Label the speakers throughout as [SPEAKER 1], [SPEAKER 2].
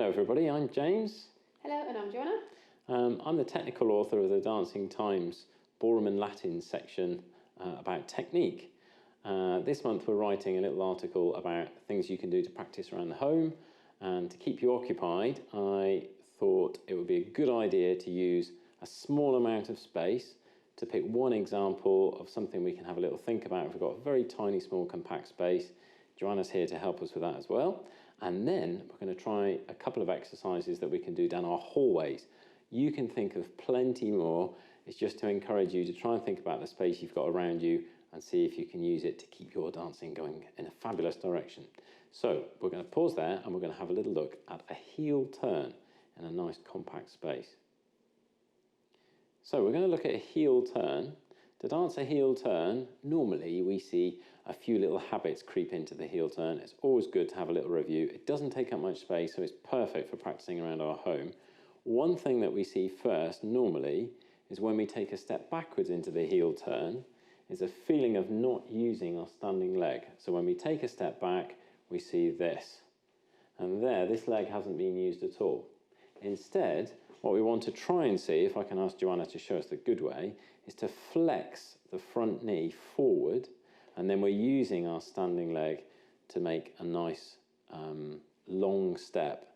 [SPEAKER 1] Hello everybody, I'm James.
[SPEAKER 2] Hello, and I'm Joanna.
[SPEAKER 1] I'm the technical author of the Dancing Times Ballroom and Latin section about technique. This month we're writing a little article about things you can do to practice around the home, and to keep you occupied I thought it would be a good idea to use a small amount of space to pick one example of something we can have a little think about. If we've got a very tiny, small, compact space, Joanna's here to help us with that as well. And then we're going to try a couple of exercises that we can do down our hallways. You can think of plenty more. It's just to encourage you to try and think about the space you've got around you and see if you can use it to keep your dancing going in a fabulous direction. So we're going to pause there and we're going to have a little look at a heel turn in a nice compact space. So we're going to look at a heel turn. To dance a heel turn, normally we see a few little habits creep into the heel turn. It's always good to have a little review. It doesn't take up much space, so it's perfect for practicing around our home. One thing that we see first, normally, is when we take a step backwards into the heel turn, is a feeling of not using our standing leg. So when we take a step back, we see this. And there, this leg hasn't been used at all. Instead, what we want to try and see, if I can ask Joanna to show us the good way, is to flex the front knee forward, and then we're using our standing leg to make a nice long step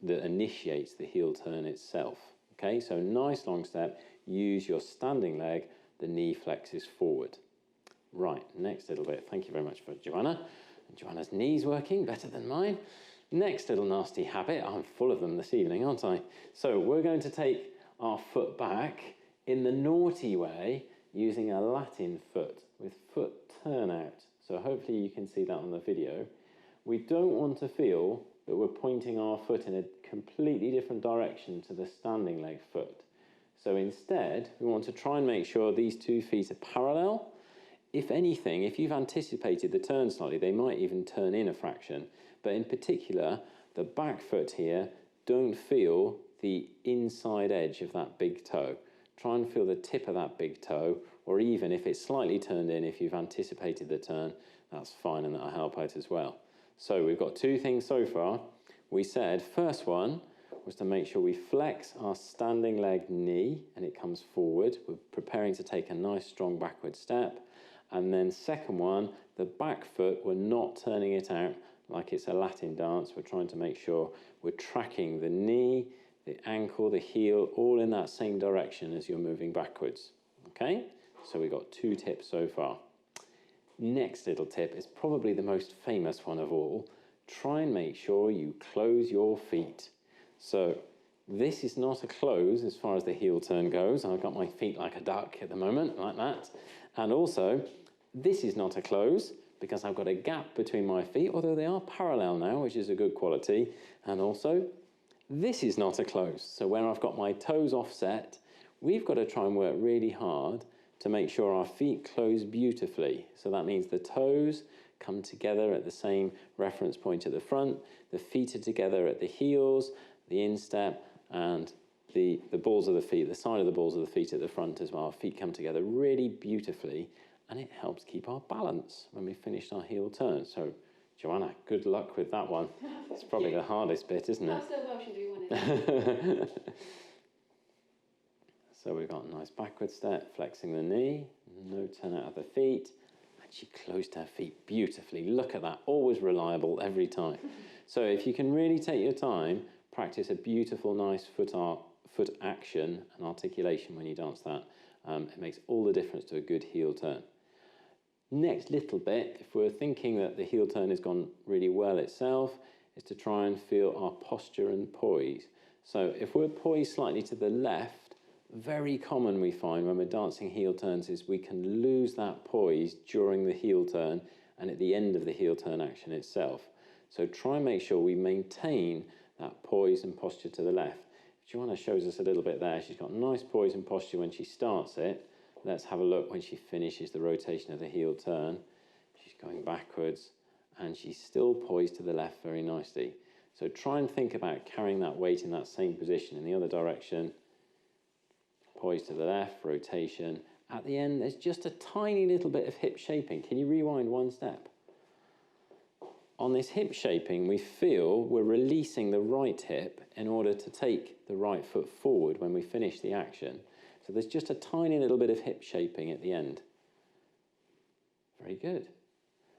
[SPEAKER 1] that initiates the heel turn itself. Okay, so nice long step, use your standing leg, the knee flexes forward. Right, next little bit. Thank you very much for Joanna. And Joanna's knee's working better than mine. Next little nasty habit, I'm full of them this evening, aren't I? So we're going to take our foot back in the naughty way, using a Latin foot with foot turn out. So hopefully you can see that on the video. We don't want to feel that we're pointing our foot in a completely different direction to the standing leg foot. So instead, we want to try and make sure these 2 feet are parallel. If anything, if you've anticipated the turn slightly, they might even turn in a fraction. But in particular, the back foot here, don't feel the inside edge of that big toe. Try and feel the tip of that big toe, or even if it's slightly turned in, if you've anticipated the turn, that's fine, and that'll help out as well. So we've got 2 things so far. We said, first one was to make sure we flex our standing leg knee and it comes forward. We're preparing to take a nice strong backward step. And then second one, the back foot, we're not turning it out like it's a Latin dance. We're trying to make sure we're tracking the knee, the ankle, the heel, all in that same direction as you're moving backwards. Okay, so we've got 2 tips so far. Next little tip is probably the most famous one of all. Try and make sure you close your feet. So this is not a close as far as the heel turn goes. I've got my feet like a duck at the moment, like that. And also, this is not a close because I've got a gap between my feet, although they are parallel now, which is a good quality. And also, this is not a close. So where I've got my toes offset, we've got to try and work really hard to make sure our feet close beautifully. So that means the toes come together at the same reference point at the front, the feet are together at the heels, the instep, and the balls of the feet, the side of the balls of the feet at the front as well. Our feet come together really beautifully, and it helps keep our balance when we finish our heel turn. So, Joanna, good luck with that one. It's probably the hardest bit, isn't it?
[SPEAKER 2] How slow motion do you want it?
[SPEAKER 1] So we've got a nice backward step, flexing the knee, no turn out of the feet, and she closed her feet beautifully. Look at that, always reliable every time. So if you can really take your time, practice a beautiful, nice foot action and articulation when you dance that. It makes all the difference to a good heel turn. Next little bit, if we're thinking that the heel turn has gone really well itself, is to try and feel our posture and poise. So if we're poised slightly to the left, very common we find when we're dancing heel turns is we can lose that poise during the heel turn and at the end of the heel turn action itself. So try and make sure we maintain that poise and posture to the left. Joanna shows us a little bit there. She's got nice poise and posture when she starts it. Let's have a look when she finishes the rotation of the heel turn. She's going backwards and she's still poised to the left very nicely. So try and think about carrying that weight in that same position in the other direction. Poise to the left, rotation. At the end, there's just a tiny little bit of hip shaping. Can you rewind one step? on this hip shaping, we feel we're releasing the right hip in order to take the right foot forward when we finish the action. So there's just a tiny little bit of hip shaping at the end. Very good.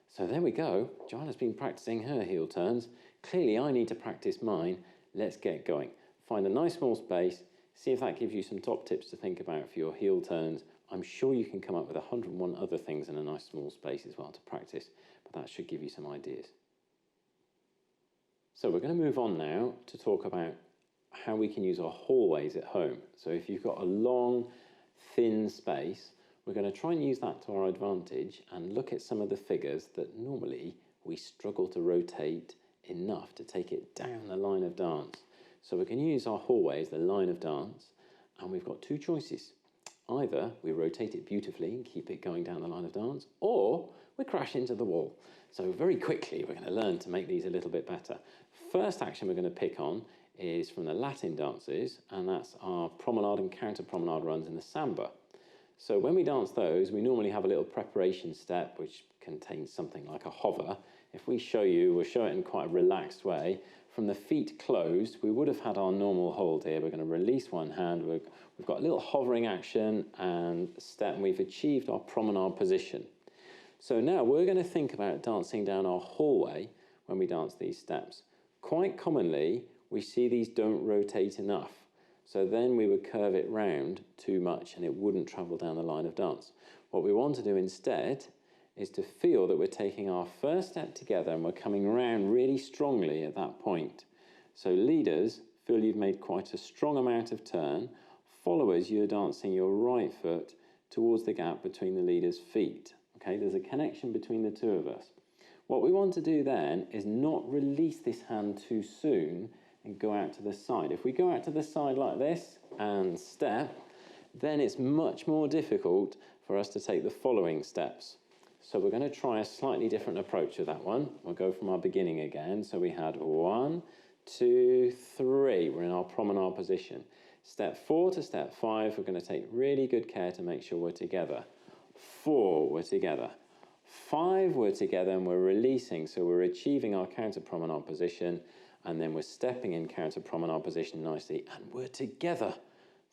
[SPEAKER 1] So there we go. Joanna's been practicing her heel turns. Clearly, I need to practice mine. Let's get going. Find a nice small space. See if that gives you some top tips to think about for your heel turns. I'm sure you can come up with 101 other things in a nice small space as well to practice, but that should give you some ideas. So we're going to move on now to talk about how we can use our hallways at home. So if you've got a long, thin space, we're going to try and use that to our advantage and look at some of the figures that normally we struggle to rotate enough to take it down the line of dance. So we can use our hallway as the line of dance, and we've got two choices. Either we rotate it beautifully and keep it going down the line of dance, or we crash into the wall. So very quickly, we're going to learn to make these a little bit better. First action we're going to pick on is from the Latin dances, and that's our promenade and counter promenade runs in the samba. So when we dance those, we normally have a little preparation step which contains something like a hover. If we show you, we'll show it in quite a relaxed way. From the feet closed, we would have had our normal hold here. We're going to release one hand. We've got a little hovering action and step, and we've achieved our promenade position. So now we're going to think about dancing down our hallway when we dance these steps. Quite commonly, we see these don't rotate enough. So then we would curve it round too much and it wouldn't travel down the line of dance. What we want to do instead is to feel that we're taking our first step together and we're coming around really strongly at that point. So leaders, feel you've made quite a strong amount of turn. Followers, you're dancing your right foot towards the gap between the leader's feet. Okay, there's a connection between the two of us. What we want to do then is not release this hand too soon and go out to the side. If we go out to the side like this and step, then it's much more difficult for us to take the following steps. So we're going to try a slightly different approach with that one. We'll go from our beginning again. So we had 1, 2, 3. We're in our promenade position. Step 4 to step 5, we're going to take really good care to make sure we're together. 4, we're together. 5, we're together and we're releasing. So we're achieving our counter promenade position, and then we're stepping in counter promenade position nicely, and we're together.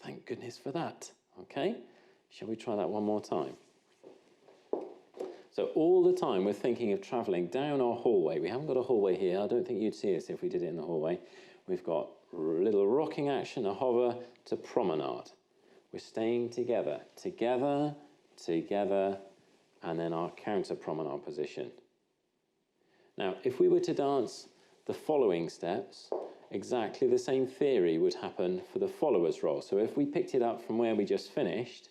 [SPEAKER 1] Thank goodness for that. Okay, shall we try that one more time? So all the time we're thinking of travelling down our hallway. We haven't got a hallway here. I don't think you'd see us if we did it in the hallway. We've got a little rocking action, a hover to promenade. We're staying together, together, together, and then our counter promenade position. Now, if we were to dance the following steps, exactly the same theory would happen for the followers roll. So if we picked it up from where we just finished,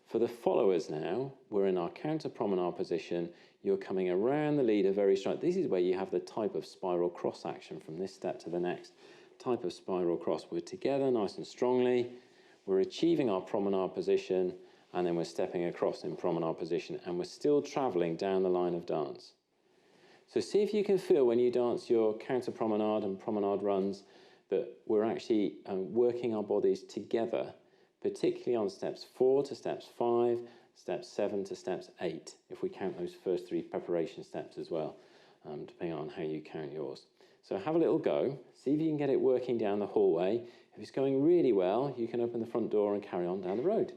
[SPEAKER 1] for the followers now, we're in our counter promenade position. You're coming around the leader very straight. This is where you have the type of spiral cross action from this step to the next. Type of spiral cross. We're together nice and strongly. We're achieving our promenade position, and then we're stepping across in promenade position, and we're still traveling down the line of dance. So see if you can feel when you dance your counter promenade and promenade runs that we're actually working our bodies together, particularly on steps 4 to steps 5, steps 7 to steps 8, if we count those first 3 preparation steps as well, depending on how you count yours. So have a little go, see if you can get it working down the hallway. If it's going really well, you can open the front door and carry on down the road.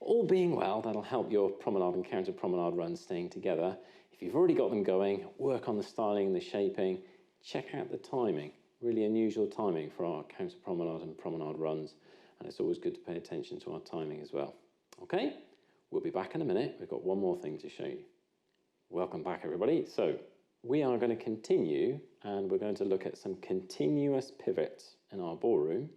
[SPEAKER 1] All being well, that'll help your promenade and counter promenade runs staying together. If you've already got them going, work on the styling and the shaping, check out the timing, really unusual timing for our counter promenade and promenade runs. And it's always good to pay attention to our timing as well. Okay, we'll be back in a minute. We've got one more thing to show you. Welcome back, everybody. So we are going to continue, and we're going to look at some continuous pivots in our ballroom,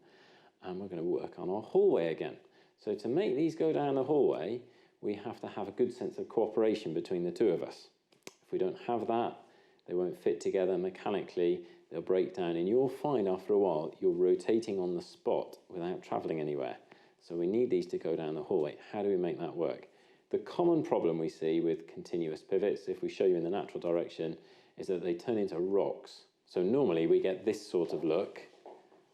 [SPEAKER 1] and we're going to work on our hallway again. So to make these go down the hallway, we have to have a good sense of cooperation between the two of us. If we don't have that, they won't fit together mechanically. They'll break down, and you'll find after a while you're rotating on the spot without traveling anywhere. So we need these to go down the hallway. How do we make that work? The common problem we see with continuous pivots, if we show you in the natural direction, is that they turn into rocks. So normally we get this sort of look.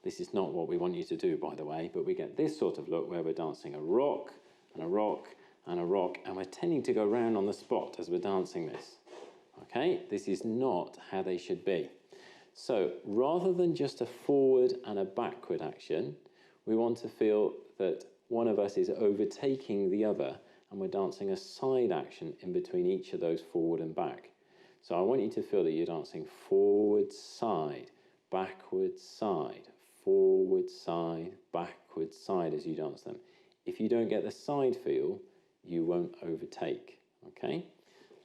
[SPEAKER 1] This is not what we want you to do, by the way, but we get this sort of look where we're dancing a rock and a rock and a rock, and we're tending to go round on the spot as we're dancing this. Okay, this is not how they should be. So rather than just a forward and a backward action, we want to feel that one of us is overtaking the other and we're dancing a side action in between each of those forward and back. So I want you to feel that you're dancing forward, side, backward, side, forward, side, backward, side as you dance them. If you don't get the side feel, you won't overtake, okay?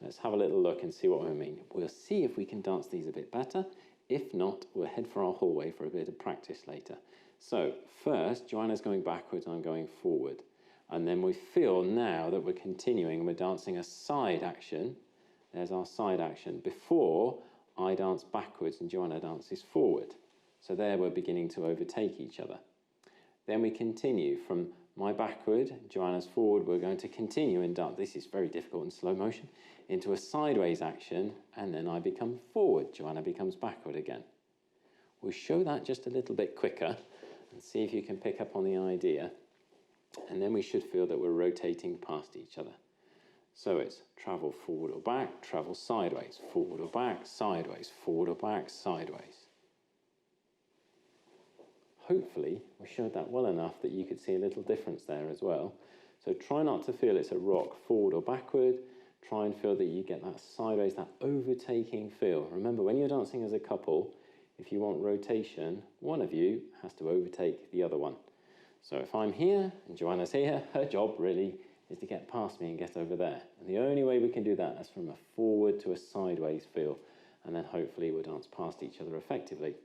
[SPEAKER 1] Let's have a little look and see what we mean. We'll see if we can dance these a bit better. If not, we'll head for our hallway for a bit of practice later. So first, Joanna's going backwards, I'm going forward. And then we feel now that we're continuing, we're dancing a side action. There's our side action. Before, I dance backwards and Joanna dances forward. So there we're beginning to overtake each other. Then we continue from my backward, Joanna's forward. We're going to continue and dance. This is very difficult in slow motion. Into a sideways action, and then I become forward. Joanna becomes backward again. We'll show that just a little bit quicker and see if you can pick up on the idea. And then we should feel that we're rotating past each other. So it's travel forward or back, travel sideways, forward or back, sideways, forward or back, sideways. Hopefully, we showed that well enough that you could see a little difference there as well. So try not to feel it's a rock forward or backward. Try and feel that you get that sideways, that overtaking feel. Remember, when you're dancing as a couple, if you want rotation, one of you has to overtake the other one. So if I'm here and Joanna's here, her job really is to get past me and get over there. And the only way we can do that is from a forward to a sideways feel. And then hopefully we'll dance past each other effectively.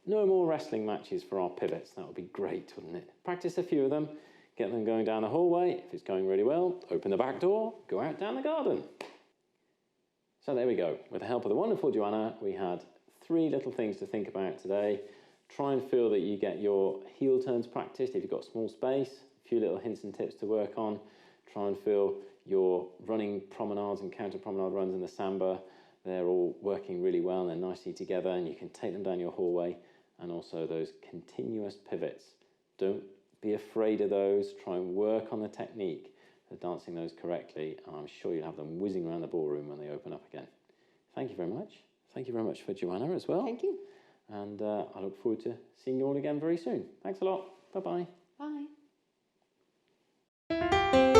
[SPEAKER 1] No more wrestling matches for our pivots. That would be great, wouldn't it? Practice a few of them. Get them going down the hallway. If it's going really well, open the back door, go out down the garden. So there we go. With the help of the wonderful Joanna, we had 3 little things to think about today. Try and feel that you get your heel turns practiced if you've got small space. A few little hints and tips to work on. Try and feel your running promenades and counter promenade runs in the samba. They're all working really well and they're nicely together, and you can take them down your hallway. And also those continuous pivots. Don't be afraid of those. Try and work on the technique of dancing those correctly, and I'm sure you'll have them whizzing around the ballroom when they open up again. Thank you very much. Thank you very much for Joanna as well.
[SPEAKER 2] Thank you.
[SPEAKER 1] And I look forward to seeing you all again very soon. Thanks a lot. Bye-bye.
[SPEAKER 2] Bye.